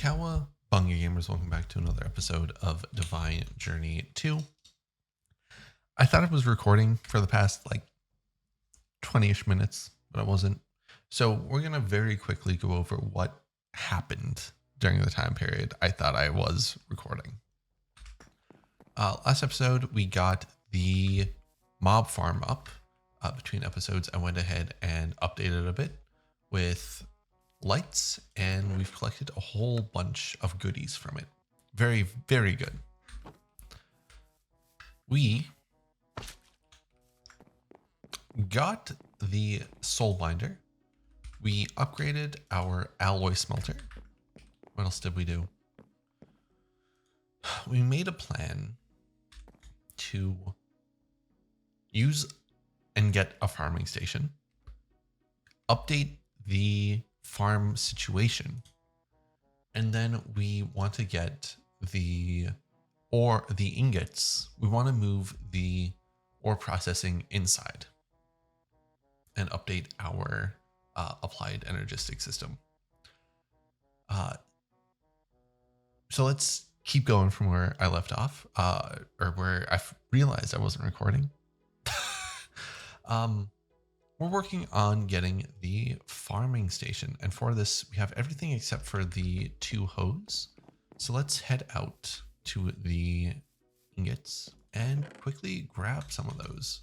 Cowabunga gamers, welcome back to another episode of Divine Journey 2. I thought it was recording for the past like 20-ish minutes, but it wasn't. So we're going to very quickly go over what happened during the time period I thought I was recording. Last episode, we got the mob farm up. Between episodes, I went ahead and updated a bit with lights, and we've collected a whole bunch of goodies from it. Very, very good. We got the soul binder. We upgraded our alloy smelter. What else did we do? We made a plan to use and get a farming station, update the farm situation, and then we want to get the ingots. We want to move the ore processing inside and update our applied energistic system. So let's keep going from where I left off, or where I realized I wasn't recording. We're working on getting the farming station, and for this we have everything except for the 2 hoes. So let's head out to the ingots and quickly grab some of those.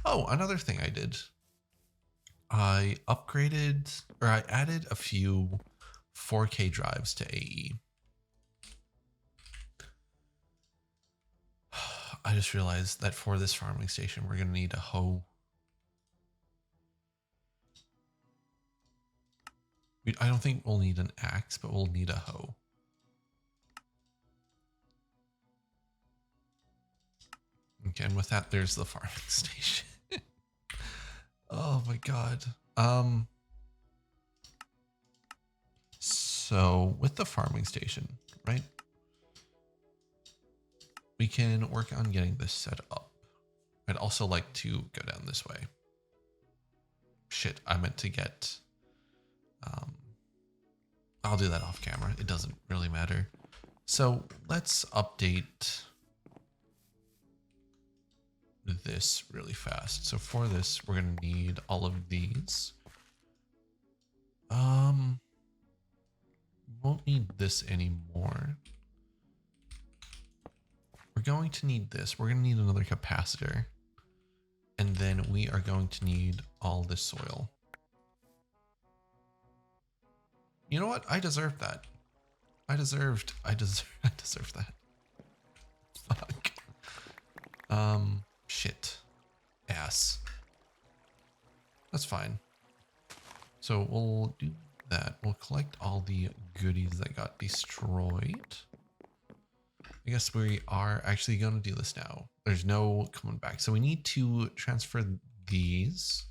Oh, another thing I did. I added a few 4K drives to AE. I just realized that for this farming station, we're going to need a hoe. I don't think we'll need an axe, but we'll need a hoe. Okay, and with that, there's the farming station. Oh my god. So with the farming station, right? We can work on getting this set up. I'd also like to go down this way. Shit, I meant to get... I'll do that off camera. It doesn't really matter. So let's update this really fast. So for this, we're going to need all of these. Won't need this anymore. We're going to need this. We're going to need another capacitor. And then we are going to need all this soil. You know what? I deserve that. I deserve that. Fuck. Shit. Ass. That's fine. So we'll do that. We'll collect all the goodies that got destroyed. I guess we are actually going to do this now. There's no coming back. So we need to transfer these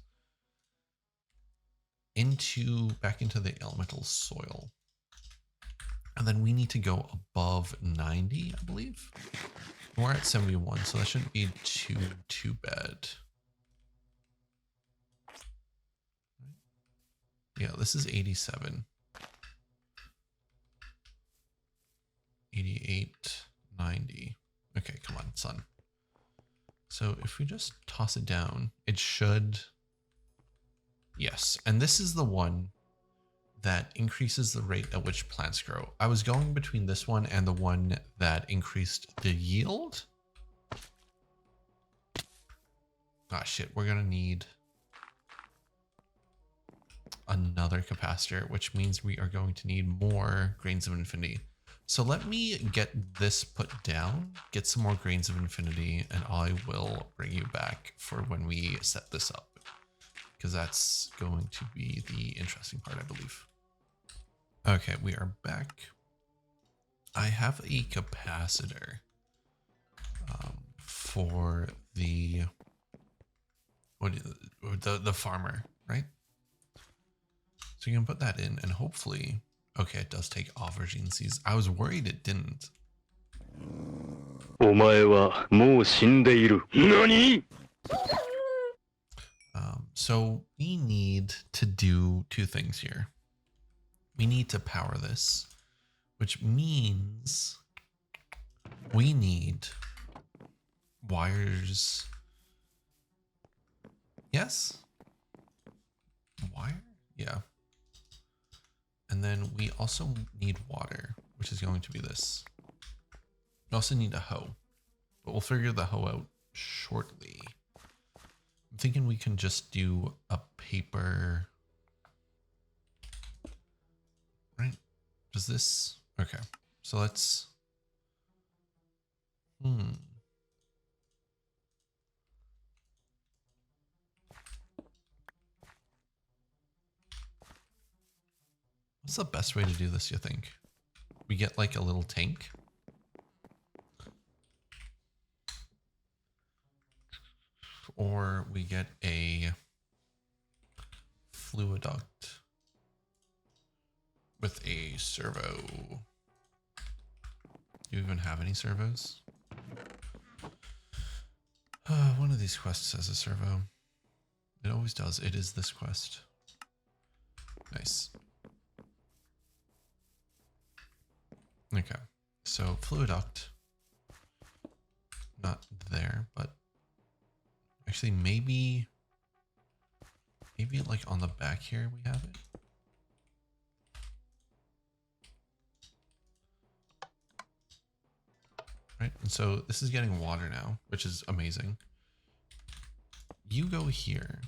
back into the elemental soil. And then we need to go above 90, I believe. We're at 71, so that shouldn't be too bad. Yeah, this is 87. 88, 90. Okay, come on, son. So if we just toss it down, it should... Yes, and this is the one that increases the rate at which plants grow. I was going between this one and the one that increased the yield. Ah, shit, we're gonna need another capacitor, which means we are going to need more grains of infinity. So let me get this put down, get some more grains of infinity, and I will bring you back for when we set this up, because that's going to be the interesting part, I believe. Okay, we are back. I have a capacitor for the farmer, right? So you can put that in, and hopefully, okay, it does take aubergine seeds. I was worried it didn't. お前はもう死んでいる。何? So we need to do 2 things here. We need to power this, which means we need wires. Yes? Wire? Yeah. And then we also need water, which is going to be this. We also need a hoe, but we'll figure the hoe out shortly. I'm thinking we can just do a paper. Right? Does this? Okay. So let's. What's the best way to do this, you think? We get like a little tank. Or we get a fluiduct with a servo. Do you even have any servos? One of these quests has a servo. It always does. It is this quest. Nice. Okay. So fluiduct. Not there, but actually maybe like on the back here we have it. Right, and so this is getting water now, which is amazing. You go here.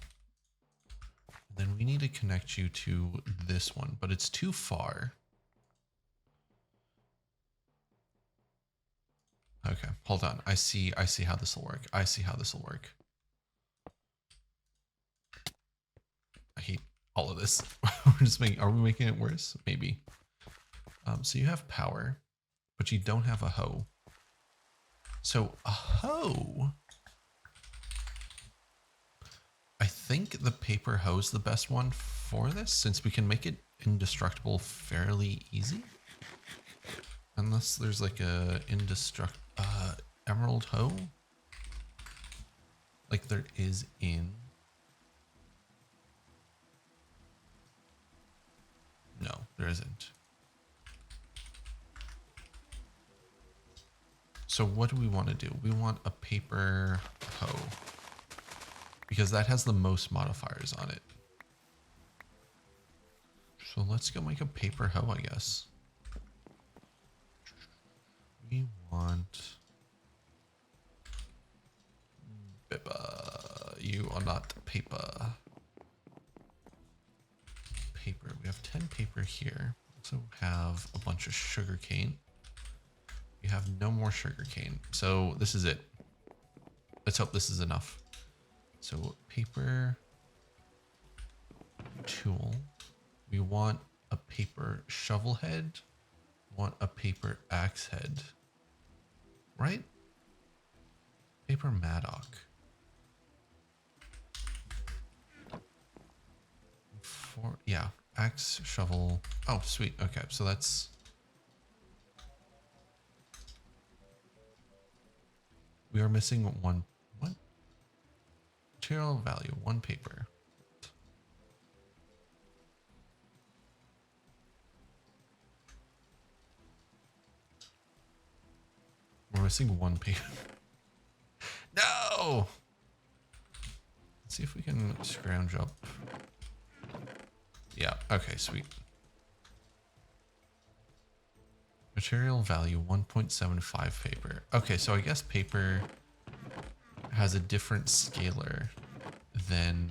And then we need to connect you to this one, but it's too far. Okay, hold on. I see how this will work. I see how this will work. I hate all of this. Are we making it worse? Maybe. So you have power, but you don't have a hoe. So a hoe, I think the paper hoe is the best one for this, since we can make it indestructible fairly easy. Unless there's like a emerald hoe, like there is in. No, there isn't. So what do we want to do? We want a paper hoe, because that has the most modifiers on it. So let's go make a paper hoe, I guess. We want paper. You are not paper. Paper. We have 10 paper here. We also have a bunch of sugar cane. We have no more sugar cane. So this is it. Let's hope this is enough. So paper tool. We want a paper shovel head. We want a paper axe head. Right? Paper maddock. Yeah, axe, shovel. Oh, sweet. Okay, so that's. We are missing one. What? Material value, one paper. We're missing one paper. No! Let's see if we can scrounge up. Yeah, okay, sweet. Material value 1.75 paper. Okay, so I guess paper has a different scalar than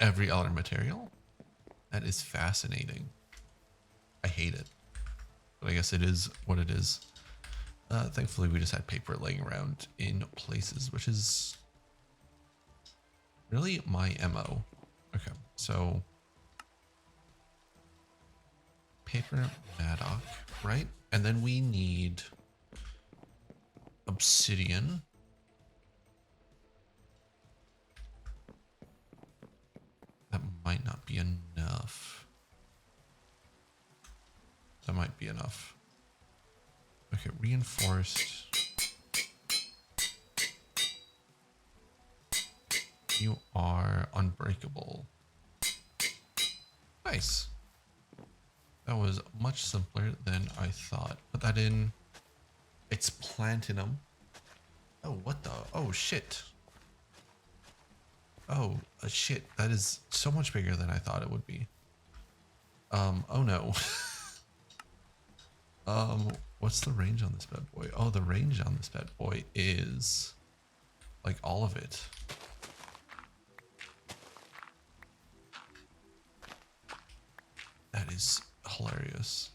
every other material. That is fascinating. I hate it, but I guess it is what it is. Thankfully, we just had paper laying around in places, which is really my MO. Okay, so paper maddock, right? And then we need obsidian. That might not be enough. That might be enough. Okay, reinforced. You are unbreakable. Nice. That was much simpler than I thought. Put that in. It's platinum. Oh, what the? Oh, shit. Oh, shit. That is so much bigger than I thought it would be. Oh no. What's the range on this bad boy? Oh, the range on this bad boy is like all of it. That is hilarious.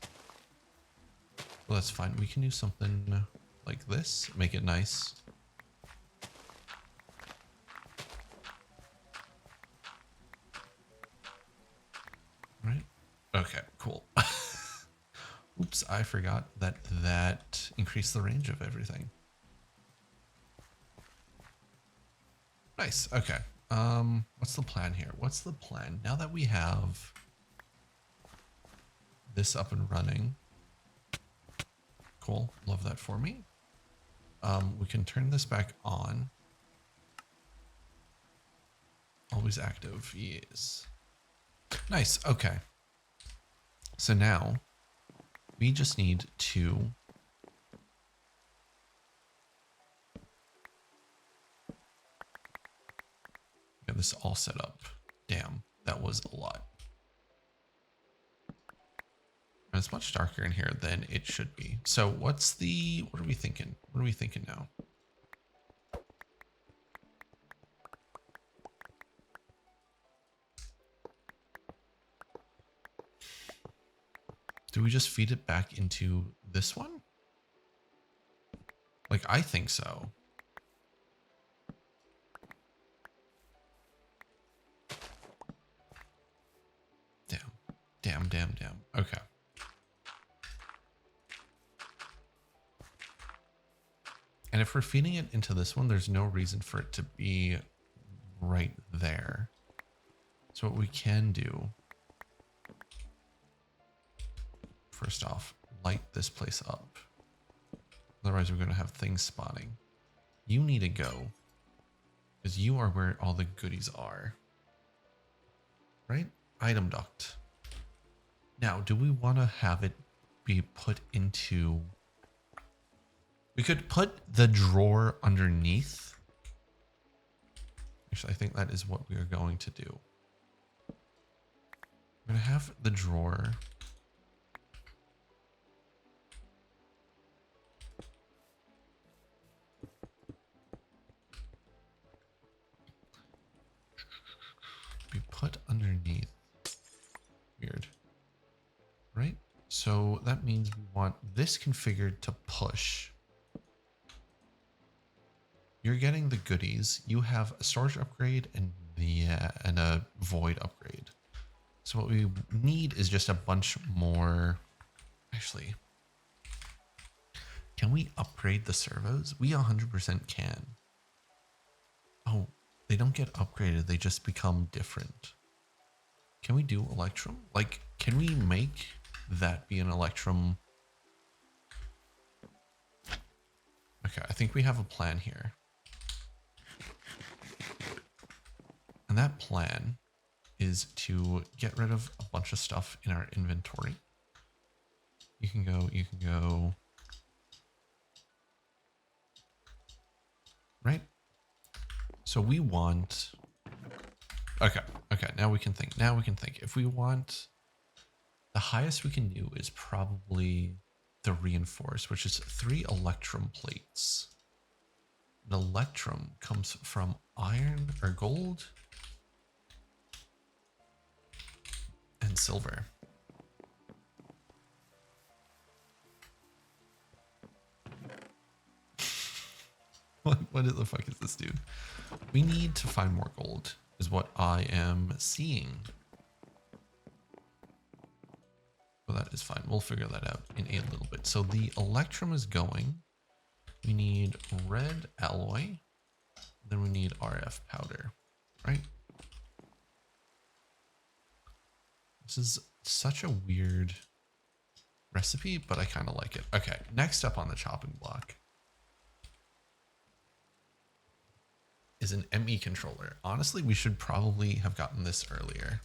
Well, that's fine. We can do something like this, make it nice. Right? Okay, cool. Oops, I forgot that increased the range of everything. Nice. Okay. What's the plan here? What's the plan? Now that we have this up and running. Cool. Love that for me. We can turn this back on. Always active. Yes. Nice. Okay. So now we just need to get this all set up. Damn, that was a lot. And it's much darker in here than it should be. So what are we thinking? What are we thinking now? Do we just feed it back into this one? Like, I think so. Damn. Okay. And if we're feeding it into this one, there's no reason for it to be right there. So what we can do, first off, light this place up. Otherwise, we're going to have things spawning. You need to go, because you are where all the goodies are. Right? Item duct. Now, do we want to have it be put into... We could put the drawer underneath. Actually, I think that is what we are going to do. We're going to have the drawer... be put underneath. Weird. Right? So that means we want this configured to push. You're getting the goodies. You have a storage upgrade and a void upgrade. So what we need is just a bunch more. Actually, can we upgrade the servos? We 100% can. Oh, they don't get upgraded. They just become different. Can we do Electrum? Like, can we make that be an Electrum? Okay, I think we have a plan here. And that plan is to get rid of a bunch of stuff in our inventory. You can go. Right? So we want... Okay, now we can think. If we want... The highest we can do is probably the reinforce, which is 3 Electrum plates. An Electrum comes from iron or gold and silver. What the fuck is this, dude? We need to find more gold, is what I am seeing. Well, that is fine. We'll figure that out in a little bit. So the Electrum is going. We need red alloy. Then we need RF powder, right? This is such a weird recipe, but I kind of like it. Okay, next up on the chopping block is an ME controller. Honestly, we should probably have gotten this earlier.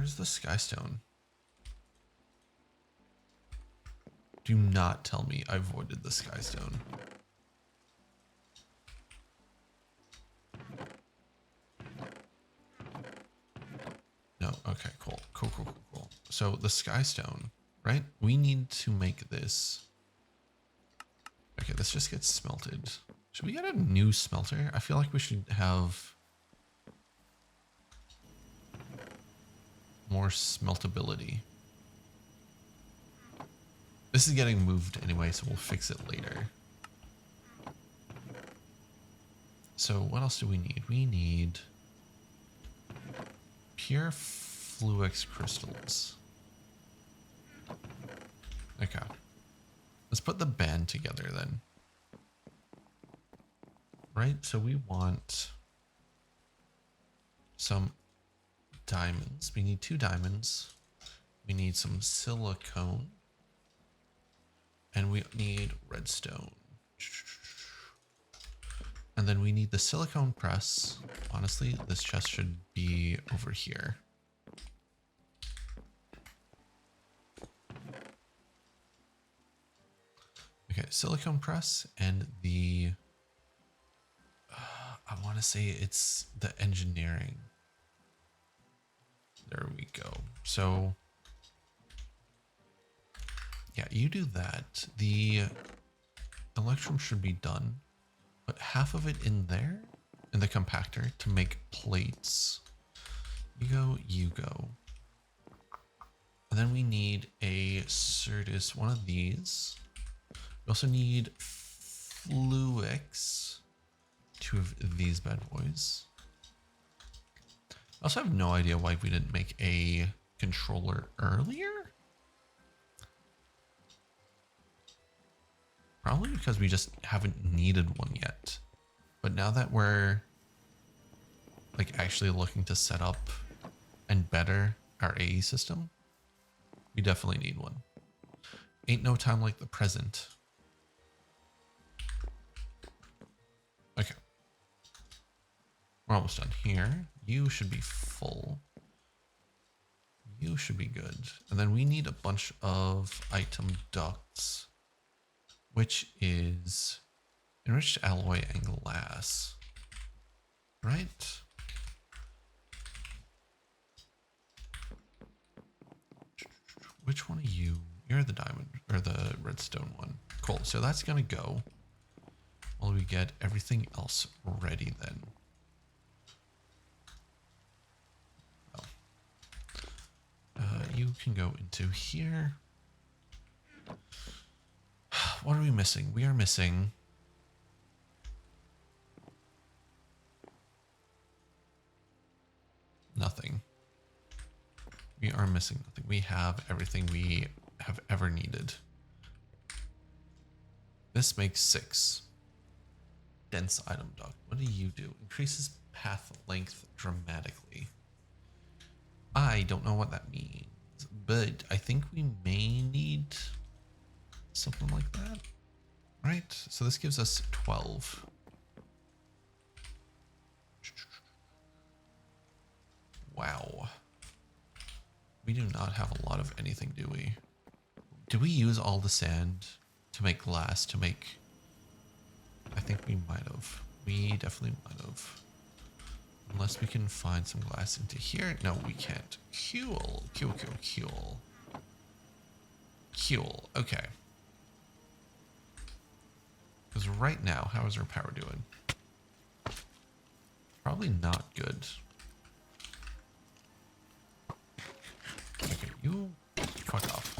Where's the skystone? Do not tell me I avoided the skystone. No, okay, cool. Cool. So the skystone, right? We need to make this. Okay, this just gets smelted. Should we get a new smelter? I feel like we should have more smeltability. This is getting moved anyway, so we'll fix it later. So what else do we need? We need pure fluix crystals. Okay. Let's put the band together then. Right, so we want some diamonds. We need 2 diamonds. We need some silicone. And we need redstone. And then we need the silicone press. Honestly, this chest should be over here. Okay, silicone press and the, I want to say it's the engineering. There we go. So yeah, you do that. The electrum should be done. Put half of it in there, in the compactor, to make plates. You go. And then we need a Certus, one of these. We also need Fluix, 2 of these bad boys. I also have no idea why we didn't make a controller earlier. Probably because we just haven't needed one yet. But now that we're like actually looking to set up and better our AE system, we definitely need one. Ain't no time like the present. Okay. We're almost done here. You should be full. You should be good. And then we need a bunch of item ducts, which is enriched alloy and glass, right? Which one are you? You're the diamond or the redstone one. Cool. So that's going to go while we get everything else ready then. Oh. You can go into here. What are we missing? We are missing nothing. We are missing nothing. We have everything we have ever needed. This makes 6. Dense item duct. What do you do? Increases path length dramatically. I don't know what that means, but I think we may need something like that, right? So this gives us 12. Wow. We do not have a lot of anything, do we? Do we use all the sand to make glass, to make... I think we might have. We definitely might have. Unless we can find some glass into here. No, we can't. Cool. Okay. Because right now, how is our power doing? Probably not good. Okay, you fuck off.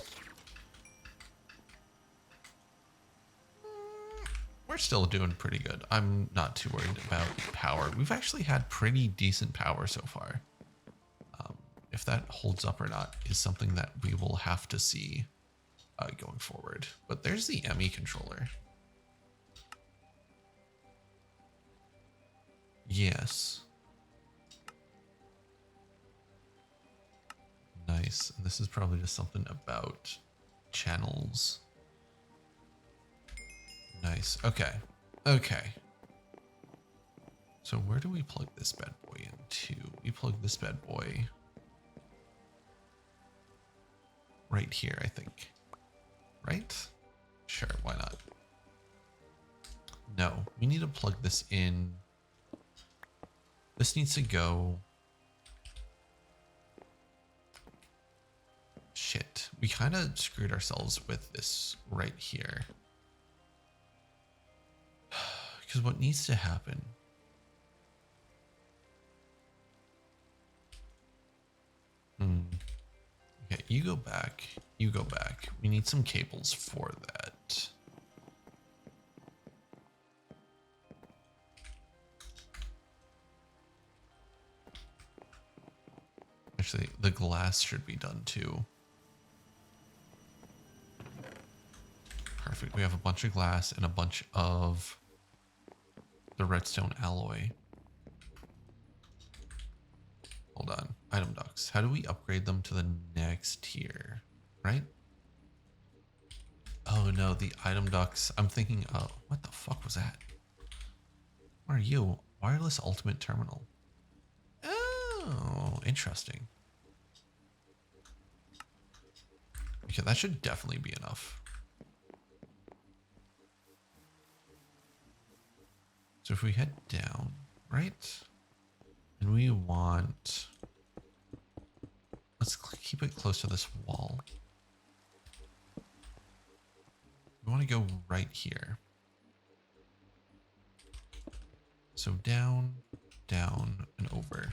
We're still doing pretty good. I'm not too worried about power. We've actually had pretty decent power so far. If that holds up or not is something that we will have to see going forward. But there's the ME controller. Yes. Nice. And this is probably just something about channels. Nice. Okay. So where do we plug this bad boy into? We plug this bad boy right here, I think. Right? Sure, why not? No, we need to plug this in. This needs to go. Shit, we kind of screwed ourselves with this right here. Because what needs to happen? Okay, you go back. You go back. We need some cables for that. Actually, the glass should be done too. Perfect. We have a bunch of glass and a bunch of the redstone alloy. Hold on. Item ducts. How do we upgrade them to the next tier? Right? Oh no, the item ducts. I'm thinking, oh, what the fuck was that? What are you? Wireless ultimate terminal. Oh, interesting. Okay, that should definitely be enough. So if we head down, right? And we want, let's keep it close to this wall. We want to go right here. So down, down, and over.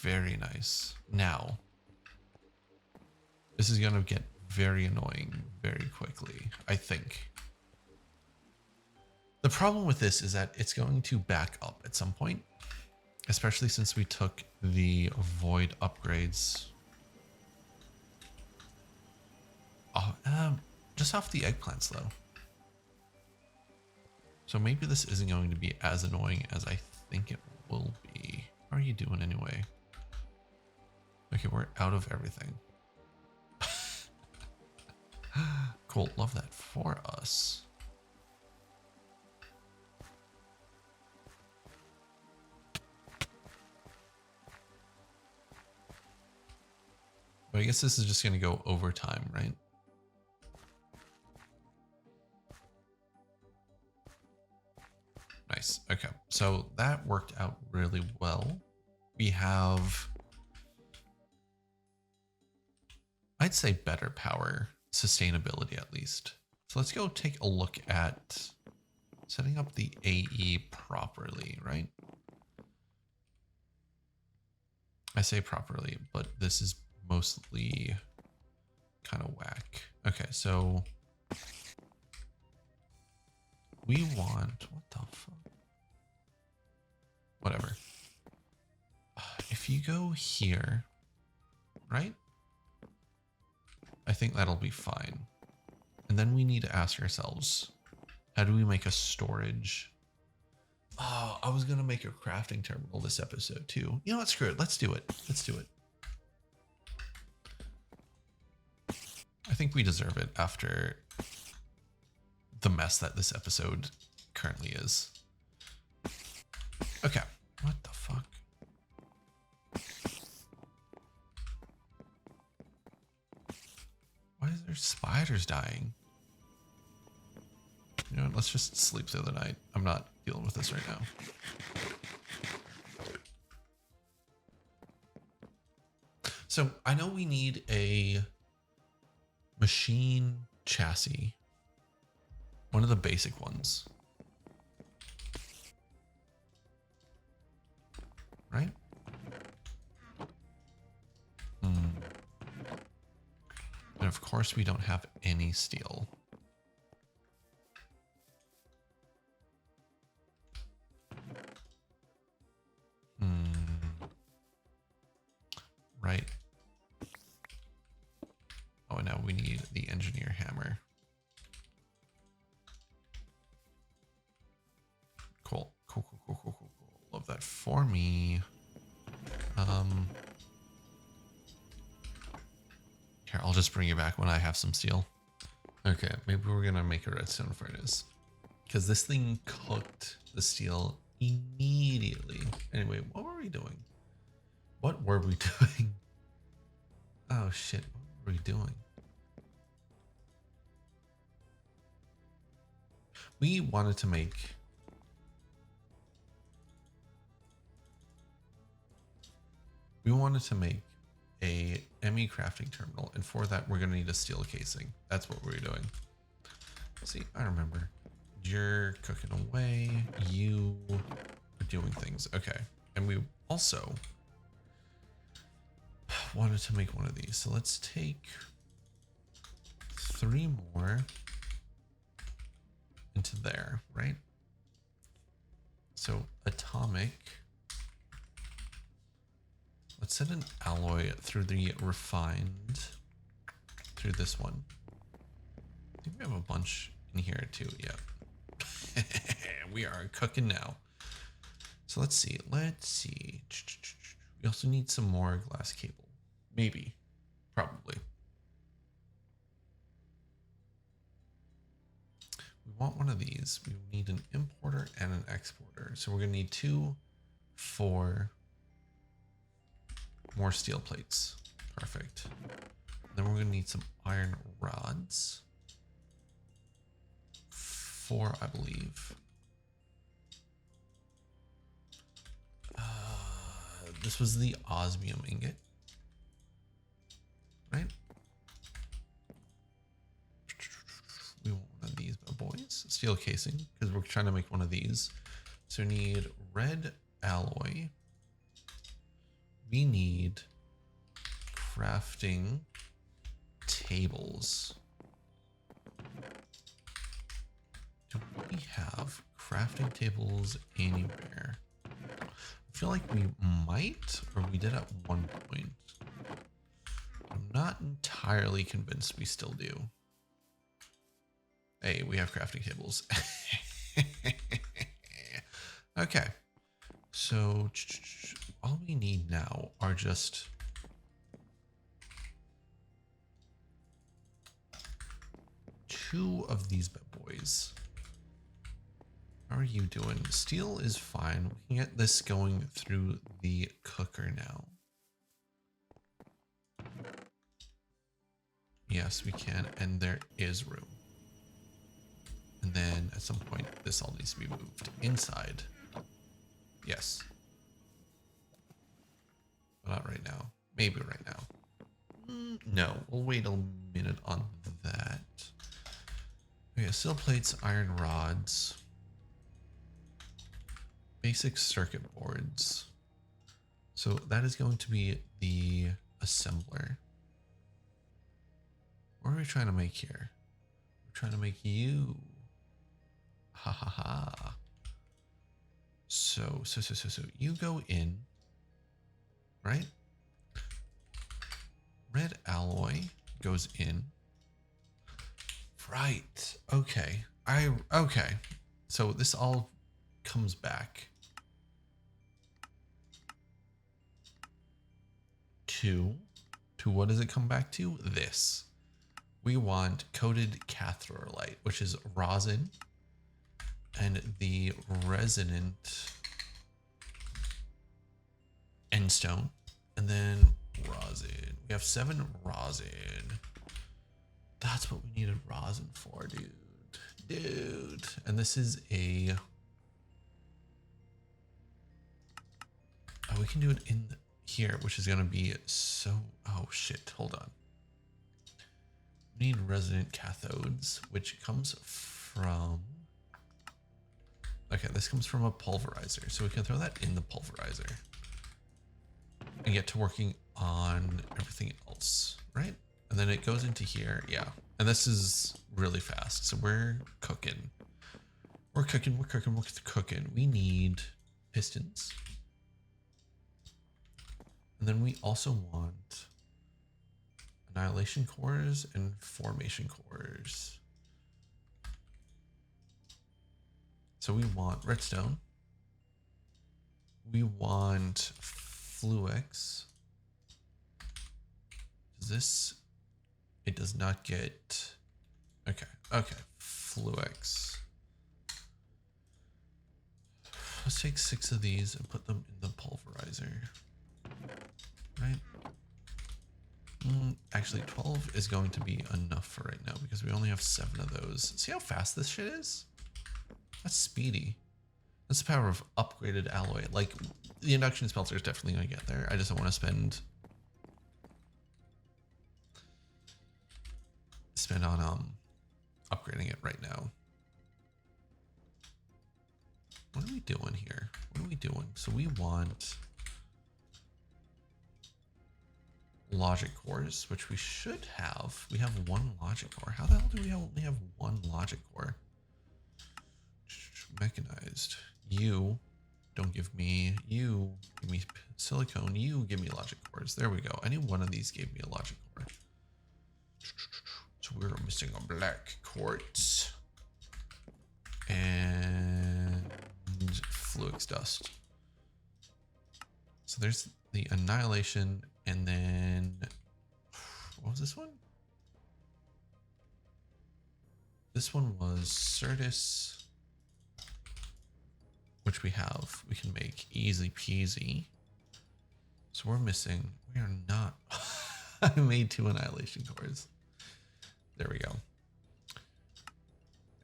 Very nice. Now, this is going to get very annoying very quickly, I think. The problem with this is that it's going to back up at some point, especially since we took the void upgrades just off the eggplants though. So maybe this isn't going to be as annoying as I think it will be. How are you doing anyway? Okay, we're out of everything. Cool, love that for us. But I guess this is just going to go over time, right? Nice. Okay, so that worked out really well. We have, I'd say, better power sustainability at least. So let's go take a look at setting up the AE properly, right? I say properly, but this is mostly kind of whack. Okay, so we want, what the fuck? Whatever. If you go here, right? I think that'll be fine. And then we need to ask ourselves, how do we make a storage? Oh, I was going to make a crafting terminal this episode too. You know what? Screw it. Let's do it. Let's do it. I think we deserve it after the mess that this episode currently is. Okay. What the fuck? Why is there spiders dying? You know what? Let's just sleep through the night. I'm not dealing with this right now. So I know we need a machine chassis. One of the basic ones. Right? And of course we don't have any steel. Right. Oh, and now we need the engineer hammer. Cool. Cool. Love that for me. Here, I'll just bring you back when I have some steel. Okay, maybe we're gonna make a redstone furnace. because this thing cooked the steel immediately. Anyway, what were we doing? What were we doing? Oh shit, what were we doing? We wanted to make a ME crafting terminal, and for that we're gonna need a steel casing. That's what we're doing. See, I remember. You're cooking away. You are doing things. Okay. And we also wanted to make one of these. So let's take 3 more into there, right? So atomic. Let's set an alloy through the refined, through this one. I think we have a bunch in here too. Yeah. We are cooking now. So let's see. We also need some more glass cable. Maybe. Probably. We want one of these. We need an importer and an exporter. So we're going to need 2 for more steel plates. Perfect. Then we're going to need some iron rods. 4, I believe. This was the osmium ingot, right? We want one of these boys. Steel casing, because we're trying to make one of these. So we need red alloy. We need crafting tables. Do we have crafting tables anywhere? I feel like we might, or we did at one point. I'm not entirely convinced we still do. Hey, we have crafting tables. Okay. So all we need now are just two of these bad boys. How are you doing? Steel is fine. We can get this going through the cooker now. Yes, we can, and there is room. And then at some point, this all needs to be moved inside. Yes. But not right now. Maybe right now. No, we'll wait a minute on that. Okay, steel plates, iron rods. Basic circuit boards. So that is going to be the assembler. What are we trying to make here? We're trying to make you. Ha ha ha. So you go in, right? Red alloy goes in. Right. Okay. Okay. So this all comes back to what does it come back to? This. We want coated Clathrate, which is rosin, and the resonant endstone, and then rosin. We have 7 rosin. That's what we needed rosin for, dude. And this is a. Oh, we can do it in here, which is gonna be so. Oh shit! Hold on. We need resonant cathodes, which comes from. Okay, this comes from a pulverizer, so we can throw that in the pulverizer and get to working on everything else, right? And then it goes into here, yeah. And this is really fast, so we're cooking. We're cooking. We need pistons. And then we also want annihilation cores and formation cores. So we want redstone. We want fluix. Does this? It does not get. Okay. Fluix. Let's take 6 of these and put them in the pulverizer. Right? Actually, 12 is going to be enough for right now because we only have 7 of those. See how fast this shit is? That's speedy. That's the power of upgraded alloy. Like, the induction smelter is definitely going to get there. I just don't want to spend on upgrading it right now. What are we doing here? What are we doing? So we want logic cores, which we should have. We have 1 logic core. How the hell do we only have 1 logic core? Mechanized. You don't give me, you give me silicone, you give me logic cores. There we go. Any one of these gave me a logic core. So we're missing a black quartz and fluix dust. So there's the annihilation, and then what was this one? This one was Certus, which we have. We can make easy peasy. So we're missing. We are not. I made 2 annihilation cores. There we go.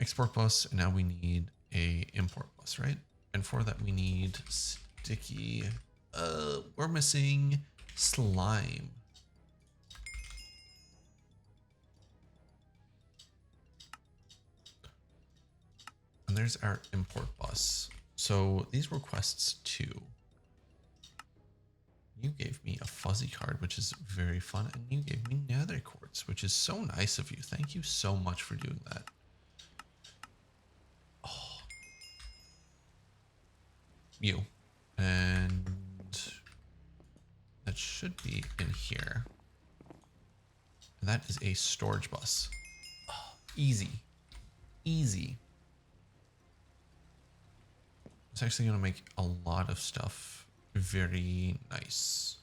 Export bus, and now we need a import bus, right? And for that we need sticky. We're missing slime. And there's our import bus. So these were quests too. You gave me a fuzzy card, which is very fun, and you gave me nether quartz, which is so nice of you. Thank you so much for doing that. Oh. You. And that should be in here. And that is a storage bus. Oh, easy. Easy. It's actually going to make a lot of stuff very nice.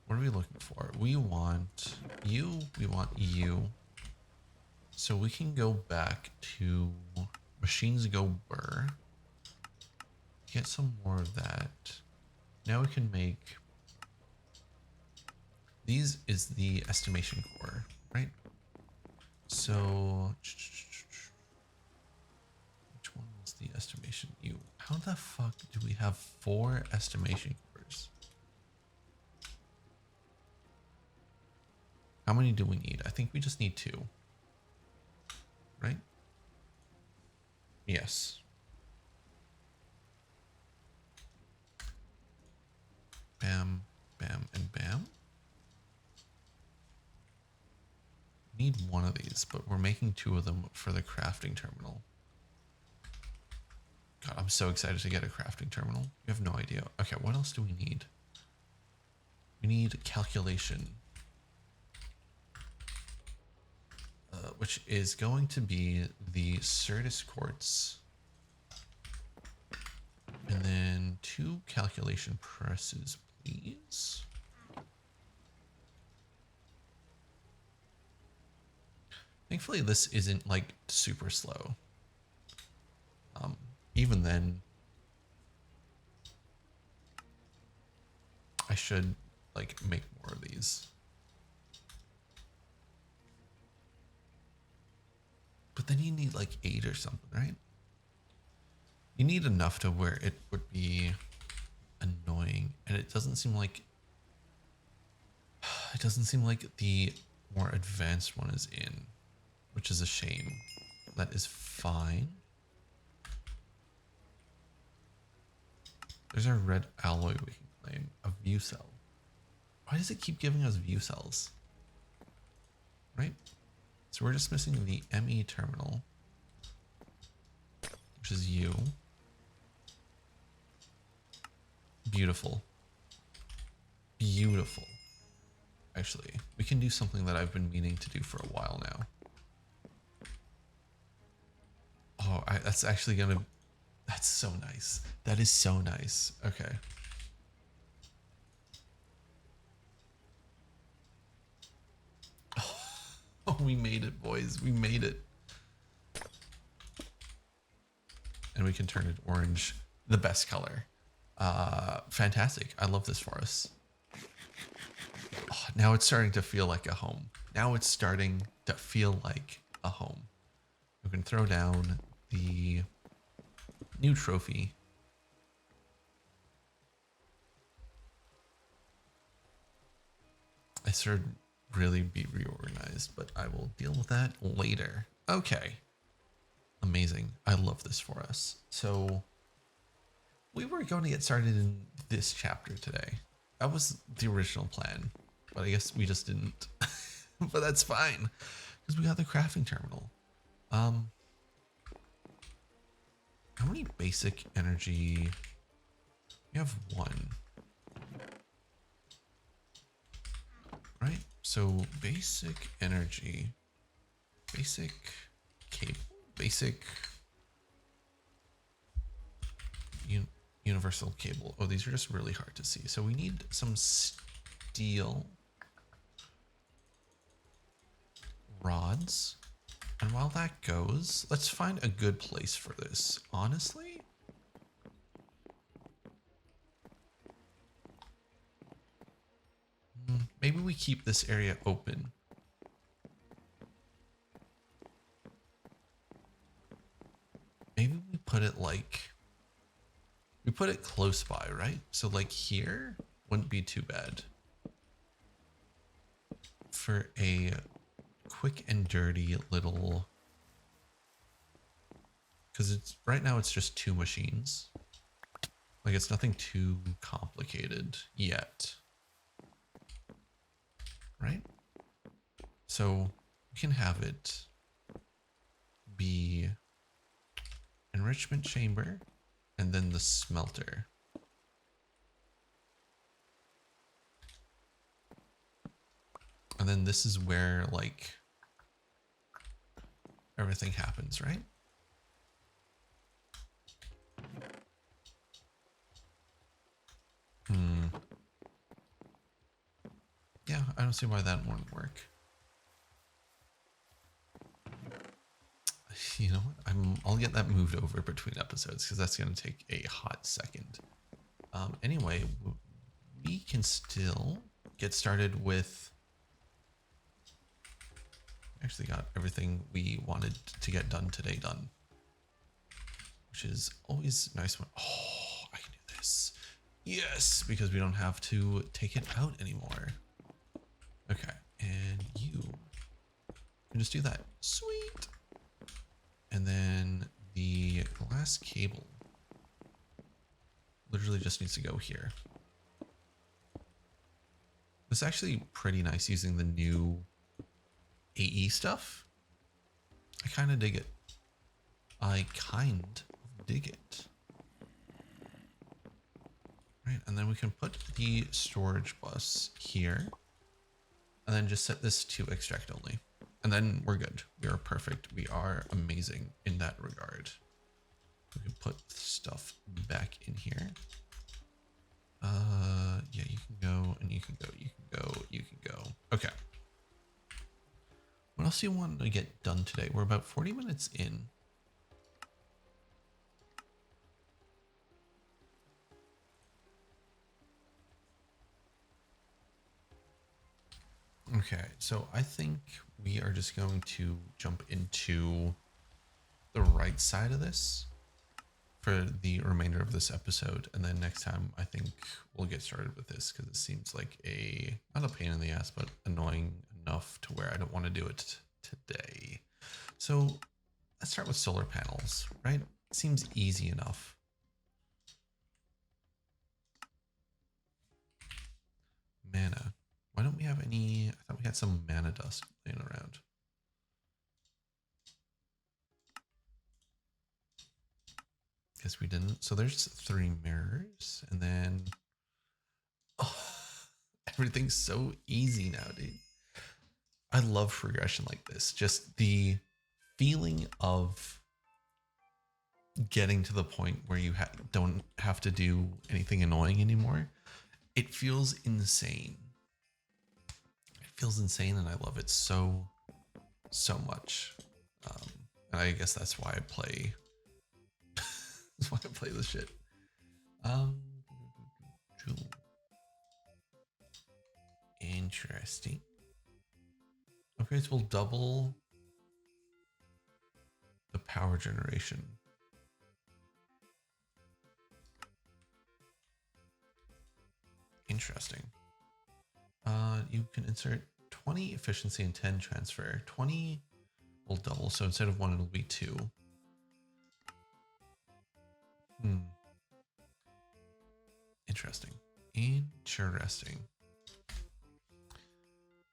What are we looking for? We want you. We want you. So we can go back to machines go burr. Get some more of that. Now we can make. These is the estimation core, right? So which one was the estimation? You. How the fuck do we have 4 estimation cores? How many do we need? I think we just need 2. Right? Yes. Bam, bam, and bam. Need 1 of these, but we're making 2 of them for the crafting terminal. God, I'm so excited to get a crafting terminal. You have no idea. Okay, what else do we need? We need calculation. Which is going to be the Certus quartz. And then 2 calculation presses, please. Thankfully, this isn't like super slow. Even then, I should like make more of these. But then you need like 8 or something, right? You need enough to where it would be annoying, and it doesn't seem like the more advanced one is in, which is a shame. That is fine. There's our red alloy we can claim, a view cell. Why does it keep giving us view cells? Right? So we're just missing the ME terminal, which is you. Beautiful. Beautiful. Actually, we can do something that I've been meaning to do for a while now. Oh, that's actually gonna... That's so nice. That is so nice. Okay. Oh, we made it, boys. We made it. and we can turn it orange, the best color. Fantastic. I love this for us. Oh, now it's starting to feel like a home. Now it's starting to feel like a home. We can throw down the new trophy. I should really be reorganized, but I will deal with that later. Okay. Amazing. I love this for us. So we were going to get started in this chapter today. That was the original plan, but I guess we just didn't. But that's fine because we got the crafting terminal. How many basic energy? We have one. Right? So basic energy, basic cable, basic universal cable. Oh, these are just really hard to see. So we need some steel rods. And while that goes, let's find a good place for this. Honestly, maybe we keep this area open. Maybe we put it like, we put it close by, right? So like here wouldn't be too bad for a quick and dirty little, because it's right now it's just 2 machines. Like it's nothing too complicated yet, right? So we can have it be enrichment chamber and then the smelter. And then this is where like everything happens, right? Yeah, I don't see why that wouldn't work. You know what? I'll get that moved over between episodes because that's going to take a hot second. Anyway, we can still get started with. Actually, got everything we wanted to get done today done, which is always nice. When I can do this. Yes, because we don't have to take it out anymore. Okay, and you can just do that. Sweet. And then the glass cable literally just needs to go here. It's actually pretty nice using the new AE stuff. I kind of dig it. I kind of dig it. Right, and then we can put the storage bus here. And then just set this to extract only. And then we're good. We are perfect. We are amazing in that regard. We can put stuff back in here. Yeah, you can go and you can go, you can go, you can go. Okay. What else do you want to get done today? We're about 40 minutes in. Okay, so I think we are just going to jump into the right side of this for the remainder of this episode. And then next time, I think we'll get started with this because it seems like not a pain in the ass, but annoying enough to where I don't want to do it today. So let's start with solar panels, right? Seems easy enough. Mana. Why don't we have any? I thought we had some mana dust laying around. Guess we didn't. So there's 3 mirrors, and then everything's so easy now, dude. I love progression like this. Just the feeling of getting to the point where you don't have to do anything annoying anymore. It feels insane. Feels insane, and I love it so much. And I guess that's why I play That's why I play this shit. Interesting. Upgrades will double the power generation. Interesting. You can insert 20 efficiency and 10 transfer. 20 will double, so instead of 1, it'll be 2. Interesting. Interesting.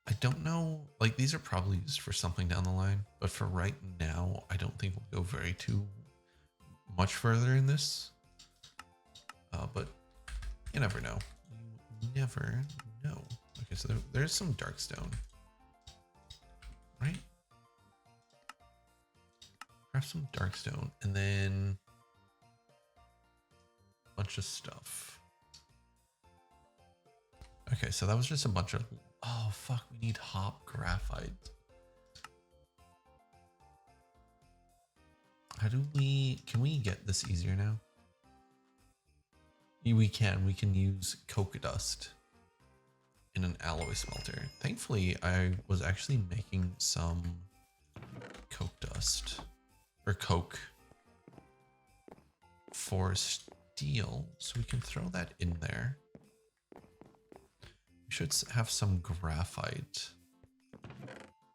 I don't know, like these are probably used for something down the line, but for right now, I don't think we'll go very too much further in this. But you never know. You never know. Okay, so there's some dark stone, right? Grab some dark stone and then a bunch of stuff. Okay, so that was just a bunch of, oh fuck, we need hop graphite. How do we, can we get this easier now? We can use coke dust in an alloy smelter. Thankfully, I was actually making some coke dust or coke for steel, so we can throw that in there. We should have some graphite.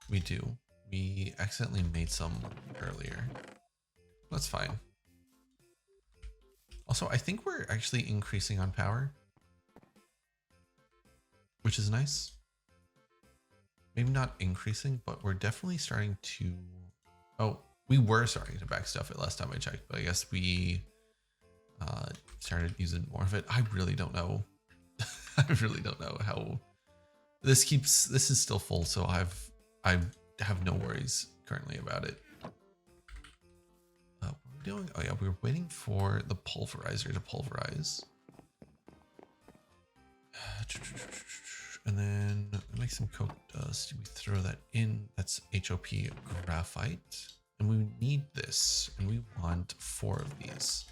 We do. We accidentally made some earlier. That's fine. Also, I think we're actually increasing on power, which is nice. Maybe not increasing, but we're definitely starting to... Oh, we were starting to back stuff it last time I checked, but I guess we started using more of it. I really don't know. I really don't know how this keeps. This is still full, so I have no worries currently about it. What are we doing? Oh yeah, we were waiting for the pulverizer to pulverize, and then make some coke dust. We throw that in. That's HOP graphite, and we need this, and we want 4 of these.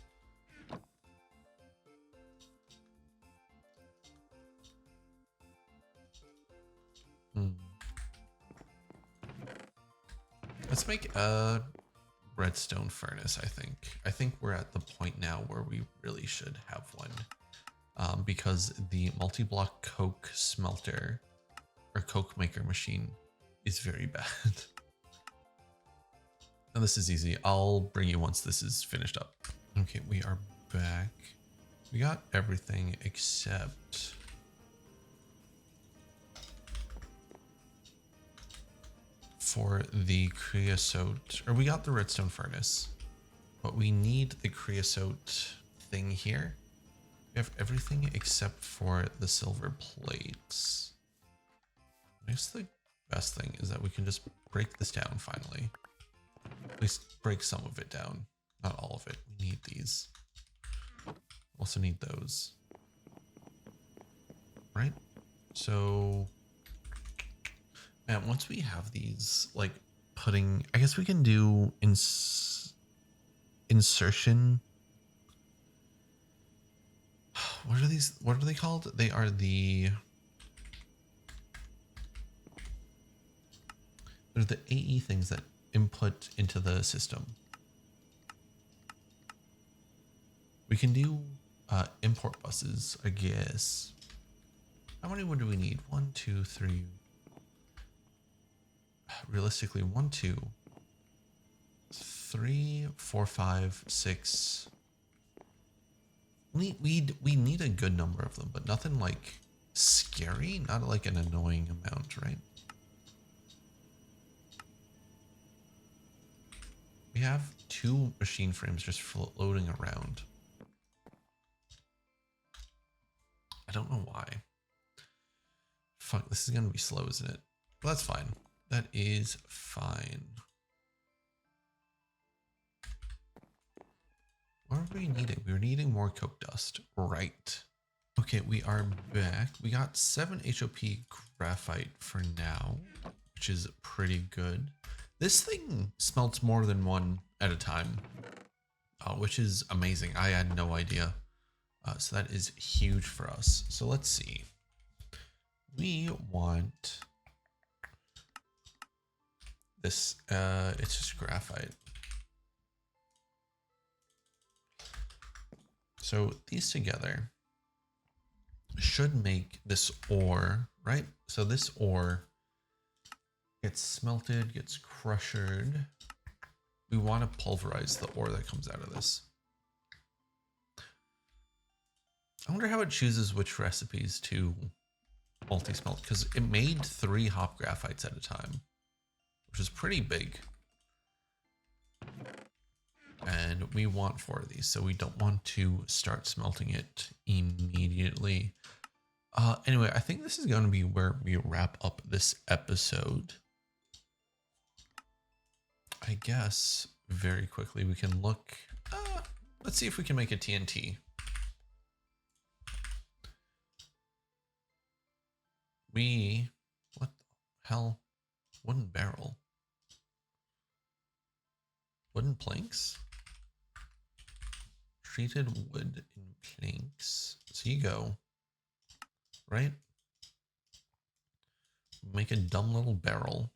Let's make a redstone furnace, I think we're at the point now where we really should have one. Because the multi-block coke smelter or coke maker machine is very bad. And this is easy. I'll bring you once this is finished up. Okay, we are back. We got everything except... for the creosote, or we got the redstone furnace, but we need the creosote thing here. We have everything except for the silver plates. I guess the best thing is that we can just break this down finally. At least break some of it down, not all of it. We need these. Also need those. Right? So... and once we have these, like putting, I guess we can do insertion. What are these? What are they called? They are they're the AE things that input into the system. We can do import buses, I guess. How many do we need? 1, 2, 3. Realistically, 1, 2, 3, 4, 5, 6. We need a good number of them, but nothing like scary, not like an annoying amount, right? We have 2 machine frames just floating around. I don't know why. Fuck, this is gonna be slow, isn't it? Well, that's fine. That is fine. What are we needing? We were needing more coke dust, right? Okay, we are back. We got 7 HOP graphite for now, which is pretty good. This thing smelts more than one at a time. which is amazing. I had no idea. So that is huge for us. So let's see. We want this. It's just graphite. So these together should make this ore, right? So this ore gets smelted, gets crushed. We want to pulverize the ore that comes out of this. I wonder how it chooses which recipes to multi-smelt, because it made 3 hop graphites at a time, which is pretty big. And we want 4 of these, so we don't want to start smelting it immediately. Anyway, I think this is going to be where we wrap up this episode. I guess very quickly we can look. Let's see if we can make a TNT. What the hell? Wooden barrel. Wooden planks? Treated wood in planks. So you go, right? Make a dumb little barrel.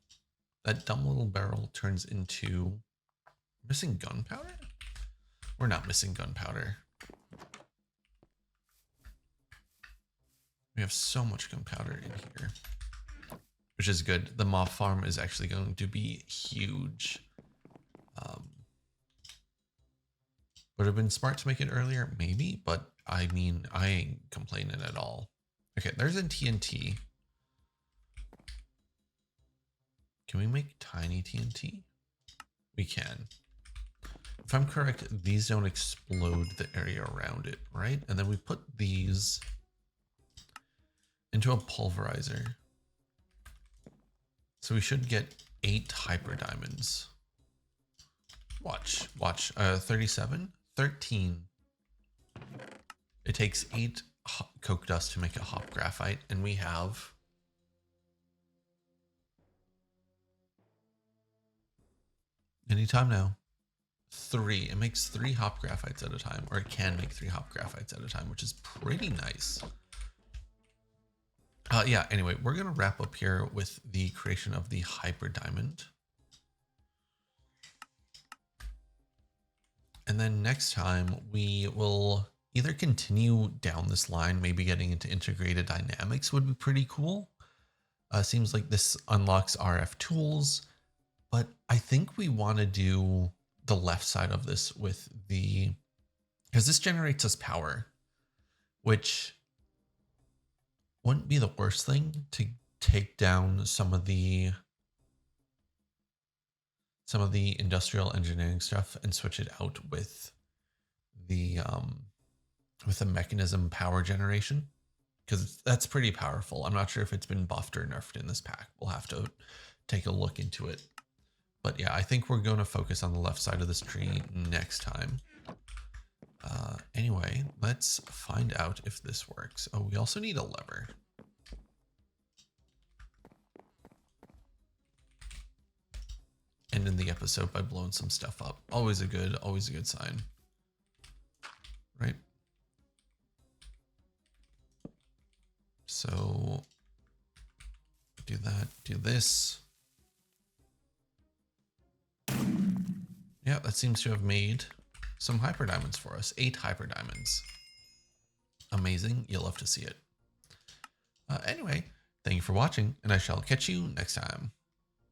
That dumb little barrel turns into missing gunpowder? We're not missing gunpowder. We have so much gunpowder in here, which is good. The mob farm is actually going to be huge. Would have been smart to make it earlier, maybe, but I mean, I ain't complaining at all. Okay, there's a TNT. Can we make tiny TNT? We can. If I'm correct, these don't explode the area around it, right? And then we put these into a pulverizer. So we should get 8 hyper diamonds. Watch, 37, 13. It takes 8 coke dust to make a hop graphite, and we have anytime now 3. It makes 3 hop graphites at a time, or it can make 3 hop graphites at a time, which is pretty nice. Yeah, anyway, we're going to wrap up here with the creation of the hyper diamond. And then next time we will either continue down this line, maybe getting into integrated dynamics would be pretty cool. Seems like this unlocks RF tools, but I think we want to do the left side of this with because this generates us power, which wouldn't be the worst thing to take down some of the industrial engineering stuff and switch it out with the mechanism power generation, because that's pretty powerful. I'm not sure if it's been buffed or nerfed in this pack. We'll have to take a look into it. But yeah, I think we're going to focus on the left side of this tree next time. Anyway, let's find out if this works. Oh, we also need a lever. Ending the episode by blowing some stuff up. Always a good sign. Right? So do that, do this. Yeah, that seems to have made some hyper diamonds for us. 8 hyper diamonds. Amazing. You'll love to see it. Anyway, thank you for watching, and I shall catch you next time.